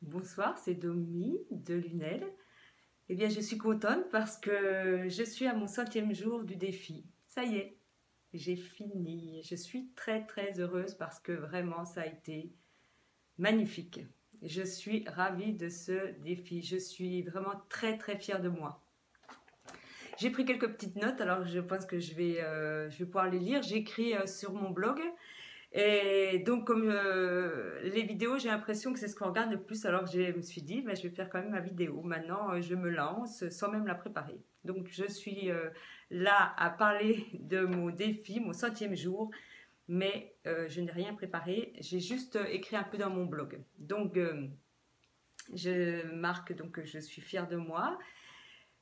Bonsoir, c'est Domi de Lunel. Eh bien, je suis contente parce que je suis à mon 100e jour du défi. Ça y est, j'ai fini. Je suis très très heureuse parce que vraiment ça a été magnifique. Je suis ravie de ce défi. Je suis vraiment très très fière de moi. J'ai pris quelques petites notes, alors je pense que je vais pouvoir les lire. J'écris sur mon blog. Et donc, comme les vidéos, j'ai l'impression que c'est ce qu'on regarde le plus. Alors, je me suis dit, ben, je vais faire quand même ma vidéo. Maintenant, je me lance sans même la préparer. Donc, je suis là à parler de mon défi, mon 100e jour. Mais je n'ai rien préparé. J'ai juste écrit un peu dans mon blog. Donc, je marque donc que je suis fière de moi.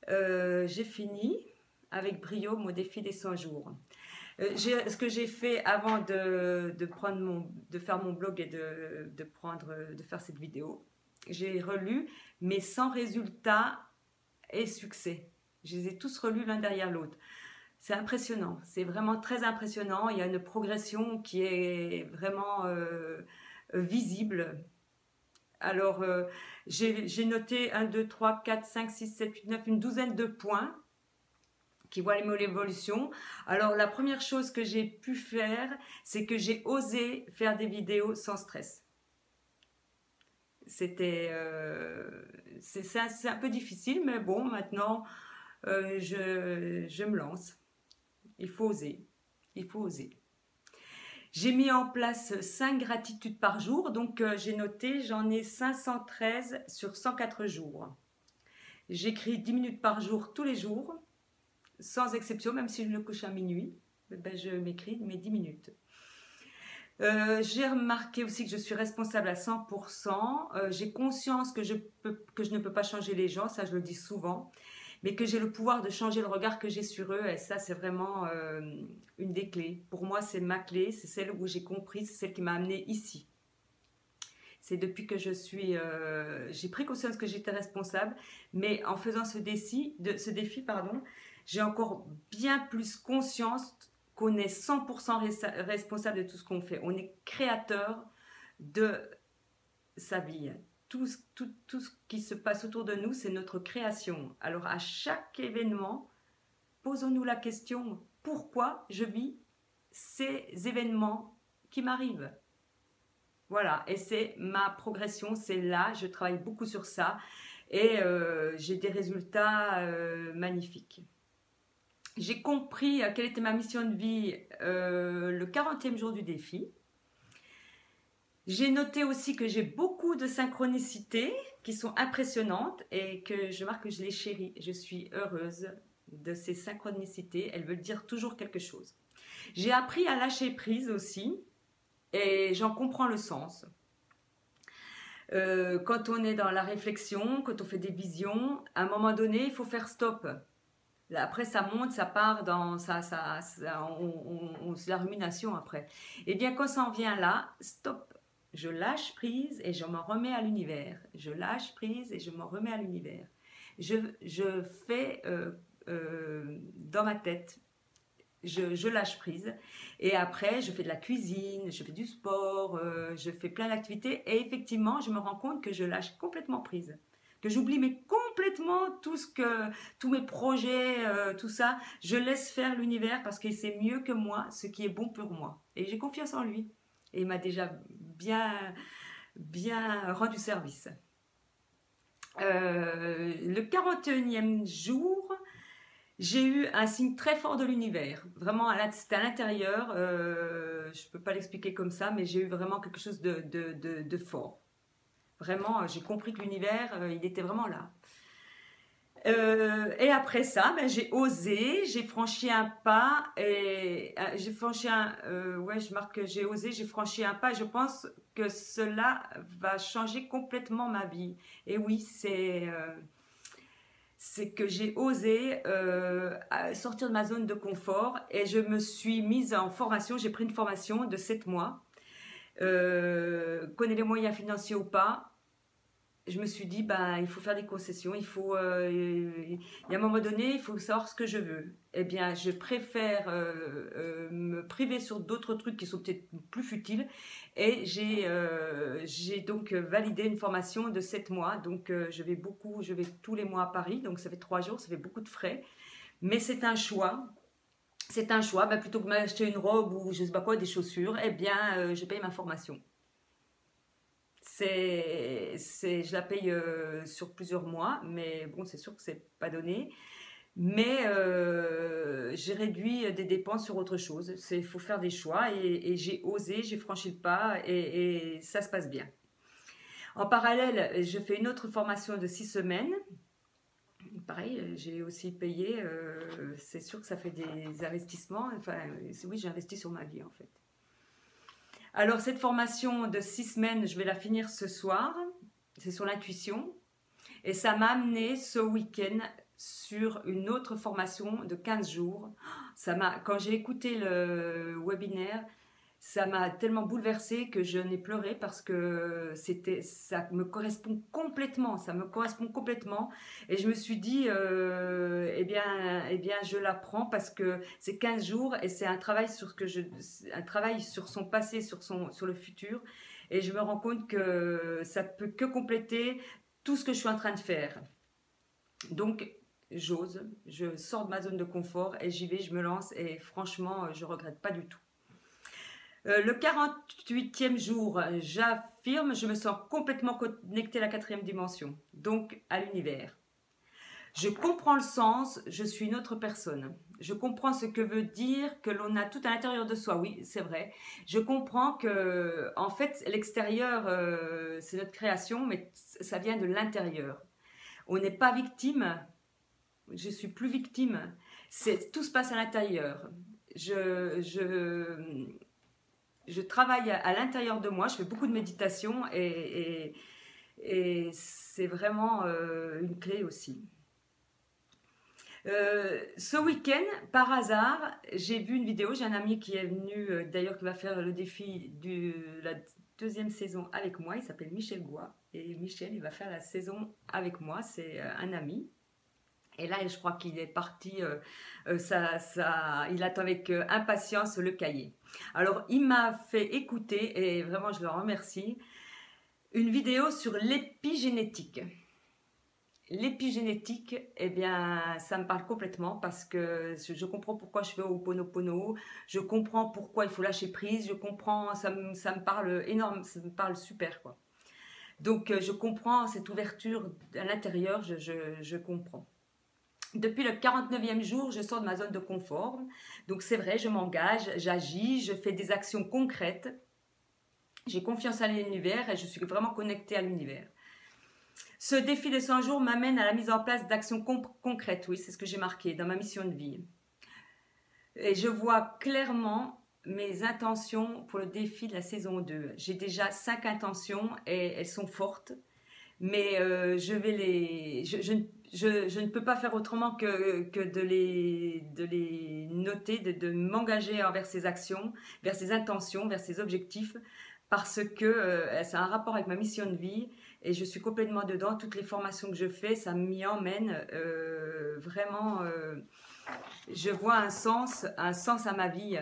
J'ai fini avec brio mon défi des 100 jours. Ce que j'ai fait avant de faire mon blog et de faire cette vidéo, j'ai relu mes 100 résultats et succès. Je les ai tous relus l'un derrière l'autre. C'est impressionnant, c'est vraiment très impressionnant. Il y a une progression qui est vraiment visible. Alors, j'ai noté 1, 2, 3, 4, 5, 6, 7, 8, 9, une douzaine de points qui voit l'évolution. Alors la première chose que j'ai pu faire, c'est que j'ai osé faire des vidéos sans stress. C'est un peu difficile, mais bon, maintenant je me lance. Il faut oser, il faut oser. J'ai mis en place 5 gratitudes par jour, donc j'ai noté, j'en ai 513 sur 104 jours. J'écris 10 minutes par jour tous les jours, sans exception, même si je me couche à minuit, ben je m'écris mes 10 minutes. J'ai remarqué aussi que je suis responsable à 100%. J'ai conscience que je ne peux pas changer les gens, ça je le dis souvent, mais que j'ai le pouvoir de changer le regard que j'ai sur eux, et ça c'est vraiment une des clés. Pour moi c'est ma clé, c'est celle où j'ai compris, c'est celle qui m'a amenée ici. C'est depuis que j'ai pris conscience que j'étais responsable, mais en faisant ce défi, j'ai encore bien plus conscience qu'on est 100% responsable de tout ce qu'on fait. On est créateur de sa vie. Tout ce qui se passe autour de nous, c'est notre création. Alors à chaque événement, posons-nous la question, pourquoi je vis ces événements qui m'arrivent ? Voilà, et c'est ma progression, c'est là, je travaille beaucoup sur ça et j'ai des résultats magnifiques. J'ai compris quelle était ma mission de vie le 40e jour du défi. J'ai noté aussi que j'ai beaucoup de synchronicités qui sont impressionnantes et que je marque que je les chéris. Je suis heureuse de ces synchronicités, elles veulent dire toujours quelque chose. J'ai appris à lâcher prise aussi. Et j'en comprends le sens. Quand on est dans la réflexion, quand on fait des visions, à un moment donné, il faut faire stop. Après, ça monte, ça part dans la rumination après. Et bien, quand ça en vient là, stop. Je lâche prise et je m'en remets à l'univers. Je lâche prise et je m'en remets à l'univers. Je fais dans ma tête. Je lâche prise et après je fais de la cuisine, je fais du sport, je fais plein d'activités et effectivement je me rends compte que je lâche complètement prise, que j'oublie mais complètement tous mes projets, tout ça, je laisse faire l'univers parce qu'il sait mieux que moi ce qui est bon pour moi et j'ai confiance en lui et il m'a déjà bien rendu service. Le 41e jour, j'ai eu un signe très fort de l'univers. Vraiment, c'était à l'intérieur. Je ne peux pas l'expliquer comme ça, mais j'ai eu vraiment quelque chose de fort. Vraiment, j'ai compris que l'univers, il était vraiment là. Et après ça, ben, j'ai osé, j'ai franchi un pas et je marque que j'ai osé, j'ai franchi un pas. Et je pense que cela va changer complètement ma vie. Et oui, c'est que j'ai osé sortir de ma zone de confort et je me suis mise en formation. J'ai pris une formation de 7 mois. Connais les moyens financiers ou pas, je me suis dit, ben, il faut faire des concessions, il y a un moment donné, il faut savoir ce que je veux. Eh bien, je préfère me priver sur d'autres trucs qui sont peut-être plus futiles. Et j'ai donc validé une formation de 7 mois. Donc, je vais tous les mois à Paris. Donc, ça fait 3 jours, ça fait beaucoup de frais. Mais c'est un choix. C'est un choix. Ben, plutôt que de m'acheter une robe ou je sais pas quoi, des chaussures, eh bien, je paye ma formation. Je la paye sur plusieurs mois, mais bon, c'est sûr que c'est pas donné. Mais j'ai réduit des dépenses sur autre chose. Il faut faire des choix et j'ai osé, j'ai franchi le pas et ça se passe bien. En parallèle, je fais une autre formation de 6 semaines. Pareil, j'ai aussi payé. C'est sûr que ça fait des investissements. Enfin, oui, j'ai investi sur ma vie en fait. Alors, cette formation de 6 semaines, je vais la finir ce soir. C'est sur l'intuition. Et ça m'a amené ce week-end sur une autre formation de 15 jours. Quand j'ai écouté le webinaire, ça m'a tellement bouleversée que je n'ai pleuré parce que ça me correspond complètement. Ça me correspond complètement. Et je me suis dit, eh bien, je la prends parce que c'est 15 jours et c'est un travail un travail sur son passé, sur le futur. Et je me rends compte que ça peut que compléter tout ce que je suis en train de faire. Donc, j'ose, je sors de ma zone de confort et j'y vais, je me lance et franchement, je ne regrette pas du tout. Le 48e jour, j'affirme, je me sens complètement connectée à la 4e dimension, donc à l'univers. Je comprends le sens, je suis une autre personne. Je comprends ce que veut dire que l'on a tout à l'intérieur de soi. Oui, c'est vrai. Je comprends que, en fait, l'extérieur, c'est notre création, mais ça vient de l'intérieur. On n'est pas victime. Je suis plus victime. Tout se passe à l'intérieur. Je travaille à l'intérieur de moi. Je fais beaucoup de méditation et c'est vraiment une clé aussi. Ce week-end, par hasard, j'ai vu une vidéo. J'ai un ami qui est venu, d'ailleurs, qui va faire le défi de la 2e saison avec moi. Il s'appelle Michel Goua. Et Michel, il va faire la saison avec moi. C'est un ami. Et là, je crois qu'il est parti. Il attend avec impatience le cahier. Alors, il m'a fait écouter, et vraiment, je le remercie, une vidéo sur l'épigénétique. L'épigénétique, eh bien, ça me parle complètement parce que je comprends pourquoi je fais Ho'oponopono, je comprends pourquoi il faut lâcher prise, je comprends, ça me parle énorme, ça me parle super, quoi. Donc, je comprends cette ouverture à l'intérieur, je comprends. Depuis le 49e jour, je sors de ma zone de confort. Donc, c'est vrai, je m'engage, j'agis, je fais des actions concrètes. J'ai confiance à l'univers et je suis vraiment connectée à l'univers. Ce défi des 100 jours m'amène à la mise en place d'actions concrètes, oui, c'est ce que j'ai marqué dans ma mission de vie. Et je vois clairement mes intentions pour le défi de la saison 2. J'ai déjà 5 intentions et elles sont fortes, mais je ne peux pas faire autrement que de les noter, de m'engager envers ces actions, vers ces intentions, vers ces objectifs, parce que ça a un rapport avec ma mission de vie et je suis complètement dedans. Toutes les formations que je fais, ça m'y emmène vraiment. Je vois un sens à ma vie.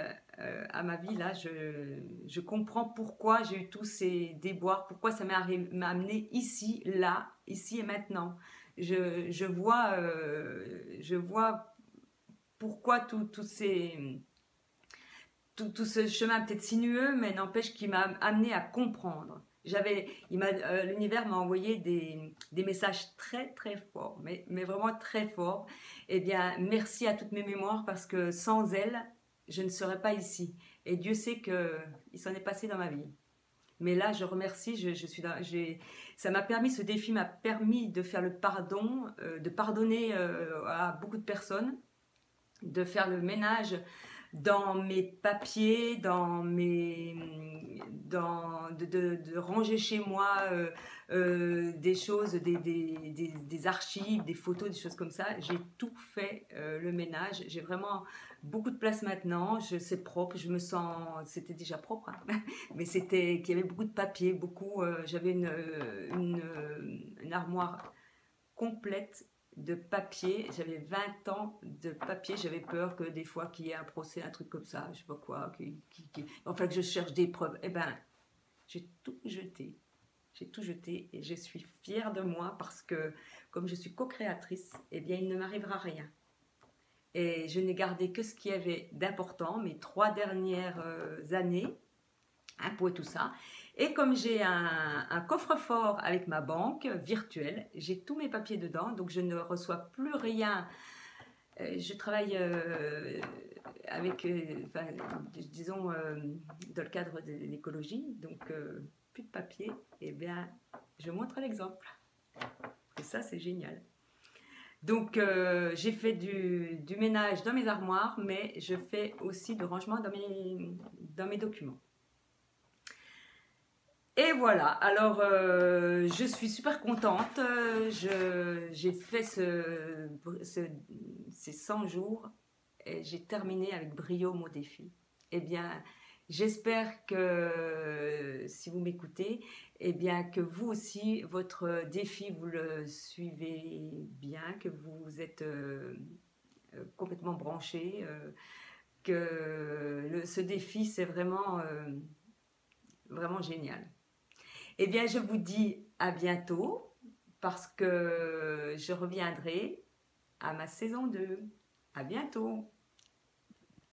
Là, je comprends pourquoi j'ai eu tous ces déboires, pourquoi ça m'a amené ici, là, ici et maintenant. Je vois pourquoi tout ce chemin peut-être sinueux, mais n'empêche qu'il m'a amené à comprendre. L'univers m'a envoyé des messages très très forts, mais vraiment très forts. Eh bien, merci à toutes mes mémoires parce que sans elles, je ne serais pas ici. Et Dieu sait qu'il s'en est passé dans ma vie. Mais là, je remercie. Ça m'a permis, ce défi m'a permis de faire le pardon, de pardonner à beaucoup de personnes, de faire le ménage dans mes papiers, de ranger chez moi des choses, des archives, des photos, des choses comme ça. J'ai tout fait le ménage. J'ai vraiment beaucoup de place maintenant. C'est propre. Je me sens. C'était déjà propre, hein, mais c'était qu'il y avait beaucoup de papiers, beaucoup. J'avais une armoire complète de papier. J'avais 20 ans de papier. J'avais peur que des fois qu'il y ait un procès, un truc comme ça, je sais pas quoi, enfin que je cherche des preuves. Eh ben, j'ai tout jeté. J'ai tout jeté et je suis fière de moi parce que comme je suis co-créatrice, eh bien il ne m'arrivera rien. Et je n'ai gardé que ce qu'il y avait d'important, mes 3 dernières années, impôts et tout ça. Et comme j'ai un coffre-fort avec ma banque virtuelle, j'ai tous mes papiers dedans, donc je ne reçois plus rien. Je travaille avec, enfin, disons, dans le cadre de l'écologie, donc plus de papier, et bien je montre l'exemple. Et ça, c'est génial. Donc, j'ai fait du ménage dans mes armoires, mais je fais aussi du rangement dans mes documents. Et voilà, alors je suis super contente. J'ai fait ces 100 jours et j'ai terminé avec brio mon défi. Eh bien, j'espère que si vous m'écoutez, eh bien que vous aussi, votre défi, vous le suivez bien, que vous êtes complètement branché, que ce défi, c'est vraiment, vraiment génial. Eh bien, je vous dis à bientôt parce que je reviendrai à ma saison 2. À bientôt!